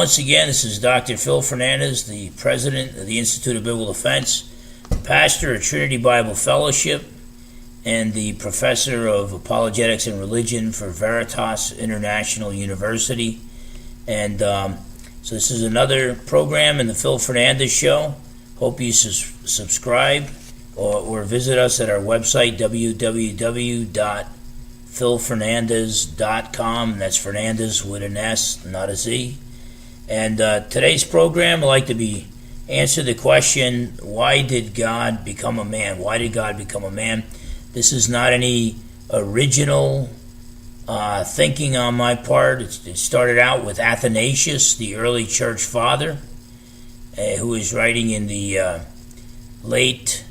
once again, this is Dr. Phil Fernandes, the president of the Institute of Biblical Defense, pastor of Trinity Bible Fellowship, and the professor of apologetics and religion for Veritas International University. And so this is another program in the Phil Fernandes Show. Hope you subscribe or visit us at our website, www.philfernandes.com. That's Fernandes with an S, not a Z. And today's program, I'd like to answer the question, why did God become a man? Why did God become a man? This is not any original thinking on my part. It started out with Athanasius, the early church father, who was writing in the late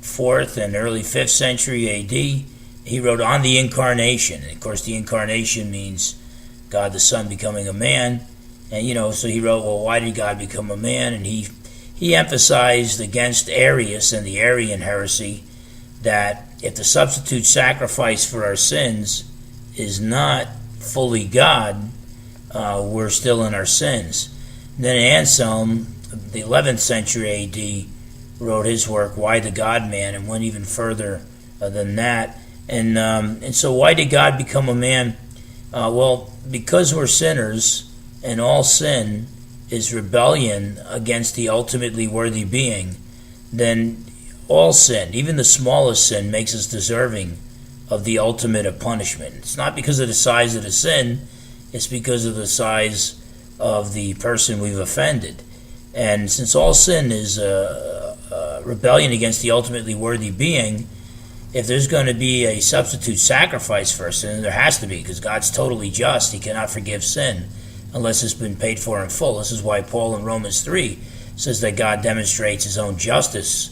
4th and early 5th century A.D. He wrote on the incarnation. And of course, the incarnation means God the Son becoming a man. And, so he wrote, well, why did God become a man? And he emphasized against Arius and the Arian heresy that if the substitute sacrifice for our sins is not fully God, we're still in our sins. And then Anselm, the 11th century A.D., wrote his work, Why the God-Man, and went even further than that. And so why did God become a man? Well, because we're sinners, and all sin is rebellion against the ultimately worthy being, then all sin, even the smallest sin, makes us deserving of the ultimate of punishment. It's not because of the size of the sin, it's because of the size of the person we've offended. And since all sin is rebellion against the ultimately worthy being, if there's going to be a substitute sacrifice for a sin, there has to be, because God's totally just. He cannot forgive sin unless it's been paid for in full. This is why Paul in Romans 3 says that God demonstrates his own justice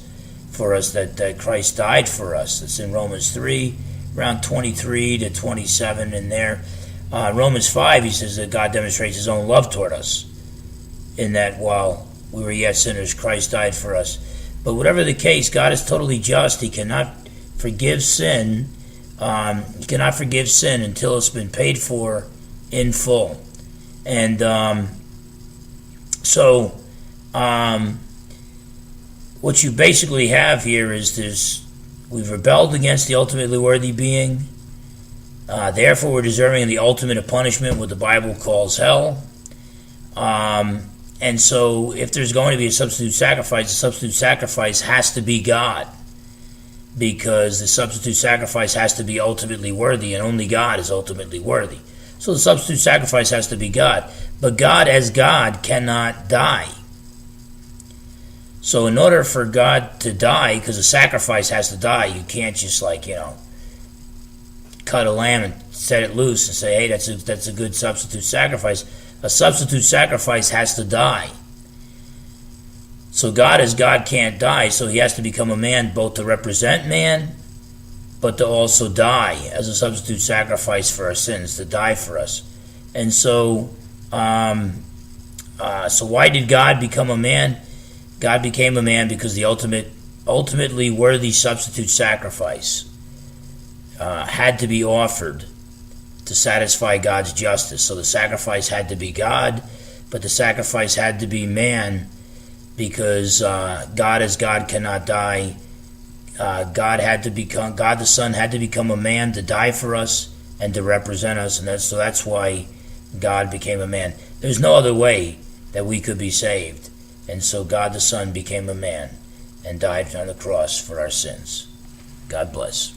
for us, that Christ died for us. It's in Romans 3, around 23 to 27 in there. Romans 5, he says that God demonstrates his own love toward us, in that while we were yet sinners, Christ died for us. But whatever the case, God is totally just. He cannot forgive sin. He cannot forgive sin until it's been paid for in full. And what you basically have here is we've rebelled against the ultimately worthy being. Therefore, we're deserving of the ultimate of punishment, what the Bible calls hell. And so if there's going to be a substitute sacrifice, the substitute sacrifice has to be God, because the substitute sacrifice has to be ultimately worthy, and only God is ultimately worthy. So the substitute sacrifice has to be God. But God as God cannot die. So in order for God to die, because the sacrifice has to die, you can't just cut a lamb and set it loose and say, hey, that's a good substitute sacrifice. A substitute sacrifice has to die. So God as God can't die, so he has to become a man both to represent man, but to also die as a substitute sacrifice for our sins, to die for us. And so why did God become a man? God became a man because the ultimately worthy substitute sacrifice had to be offered to satisfy God's justice. So the sacrifice had to be God, but the sacrifice had to be man, because God as God cannot die. God the Son had to become a man to die for us and to represent us, and that's why God became a man. There's no other way that we could be saved, and so God the Son became a man and died on the cross for our sins. God bless.